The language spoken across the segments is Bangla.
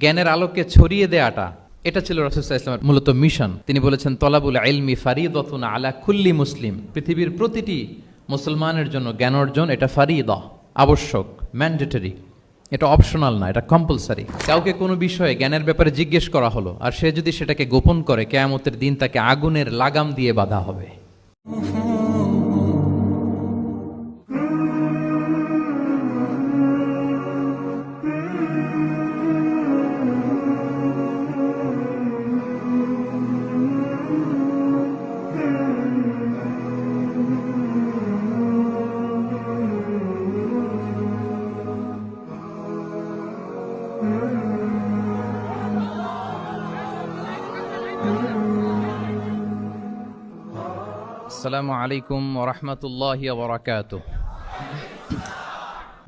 জ্ঞানের আলোকে ছড়িয়ে দেয়াটা, এটা ছিল রাসূল সাল্লাল্লাহু আলাইহি ওয়াসাল্লামের মূলত মিশন। তিনি বলেছেন, তলাবুল ইলমি ফারিদাতুন আলা কুল্লি মুসলিম। পৃথিবীর প্রতিটি মুসলমানের জন্য জ্ঞান অর্জন এটা ফারিদা, আবশ্যক, ম্যান্ডেটরি। এটা অপশনাল না, এটা কম্পালসারি। কাউকে কোনো বিষয়ে জ্ঞানের ব্যাপারে জিজ্ঞেস করা হলো, আর সে যদি সেটাকে গোপন করে, কিয়ামতের দিন তাকে আগুনের লাগাম দিয়ে বাঁধা হবে। আসসালামু আলাইকুম ওয়া রাহমাতুল্লাহি ওয়া বারাকাতুহু।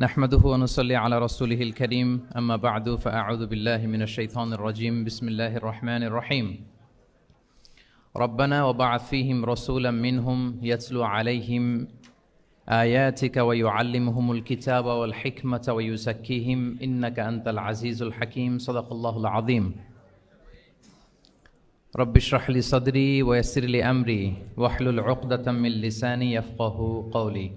নাহমাদুহু ওয়া নুসাল্লি আলা রাসূলিহিল কারীম, আম্মা বা'দু, ফাআউযু বিল্লাহি মিনাশ শাইতানির রাজীম। বিসমিল্লাহির রহমানির রহিম। রব্বানা ওয়া বা'আথ ফীহিম রাসূলাম মিনহুম ইয়াতলু আলাইহিম আয়াতিকা ওয়া ইউআল্লিমুহুমুল কিতাবা ওয়াল হিকমাতা ওয়া ইউযাক্কিহিম ইন্নাকা আনতাল আজিজুল হাকীম। সাদাকাল্লাহুল আযীম। রব্বি ইশরাহ লি সাদরি ওয়া ইয়াসসির লি আমরি ওয়াহলুল উকদাতাম মিন লিসানি ইয়াফকাহু কওলি।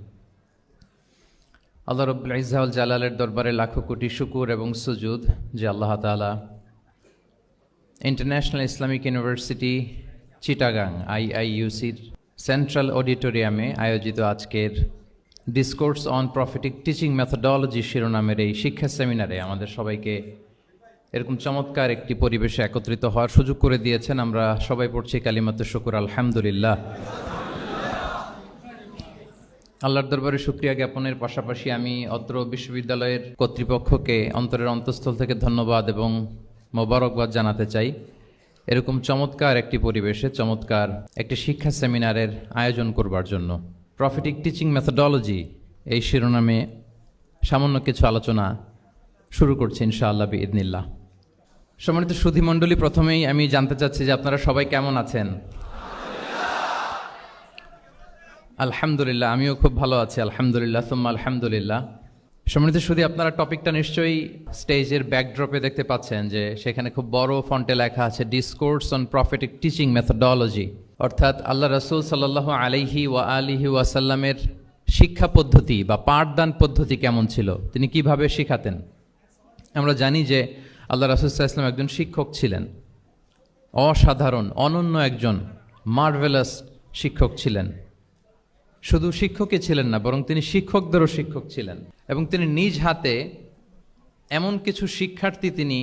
আল্লাহ রাব্বুল ইজ্জা ওয়াল জালালের দরবারে লাখো কোটি শুকর এবং সুজুদ যে আল্লাহ তাআলা ইন্টারন্যাশনাল ইসলামিক ইউনিভার্সিটি চিটাগাং IIUCর সেন্ট্রাল অডিটোরিয়ামে আয়োজিত আজকের discourse on prophetic teaching methodology শিরোনামের এই শিক্ষা সেমিনারে আমাদের সবাইকে এরকম চমৎকার একটি পরিবেশে একত্রিত হওয়ার সুযোগ করে দিয়েছেন। আমরা সবাই পড়ছি কালিমাতুশ শুকর, আলহামদুলিল্লাহ। আল্লাহর দরবারে শুকরিয়া জ্ঞাপনের পাশাপাশি আমি অত্র বিশ্ববিদ্যালয়ের কর্তৃপক্ষকে অন্তরের অন্তঃস্থল থেকে ধন্যবাদ এবং মোবারকবাদ জানাতে চাই। এরকম চমৎকার একটি পরিবেশে চমৎকার একটি শিক্ষা সেমিনারের আয়োজন করবার জন্য। প্রফেটিক টিচিং মেথোডোলজি এই শিরোনামে সামান্য কিছু আলোচনা শুরু করছি ইনশাআল্লাহ বিইذনিল্লাহ। সম্মানিত সুধীমণ্ডলী, প্রথমেই আমি জানতে চাচ্ছি যে আপনারা সবাই কেমন আছেন? আলহামদুলিল্লাহ, আমিও খুব ভালো আছি, আলহামদুলিল্লাহ সুম্মা আলহামদুলিল্লাহ। সম্মানিত সুধী, আপনারা টপিকটা নিশ্চয়ই স্টেজের ব্যাকড্রপে দেখতে পাচ্ছেন যে সেখানে খুব বড় ফন্টে লেখা আছে discourse on prophetic teaching methodology, অর্থাৎ আল্লাহ রাসূল সাল্লাল্লাহু আলাইহি ওয়া আলিহি ওয়াসাল্লামের শিক্ষা পদ্ধতি বা পাঠদান পদ্ধতি কেমন ছিল, তিনি কিভাবে শিখাতেন। আমরা জানি যে আল্লাহ রাসূল সাল্লাল্লাহু আলাইহি ওয়াসাল্লাম একজন শিক্ষক ছিলেন, অসাধারণ অনন্য একজন মার্ভেলাস শিক্ষক ছিলেন। শুধু শিক্ষকই ছিলেন না, বরং তিনি শিক্ষকদেরও শিক্ষক ছিলেন এবং তিনি নিজ হাতে এমন কিছু শিক্ষার্থী তিনি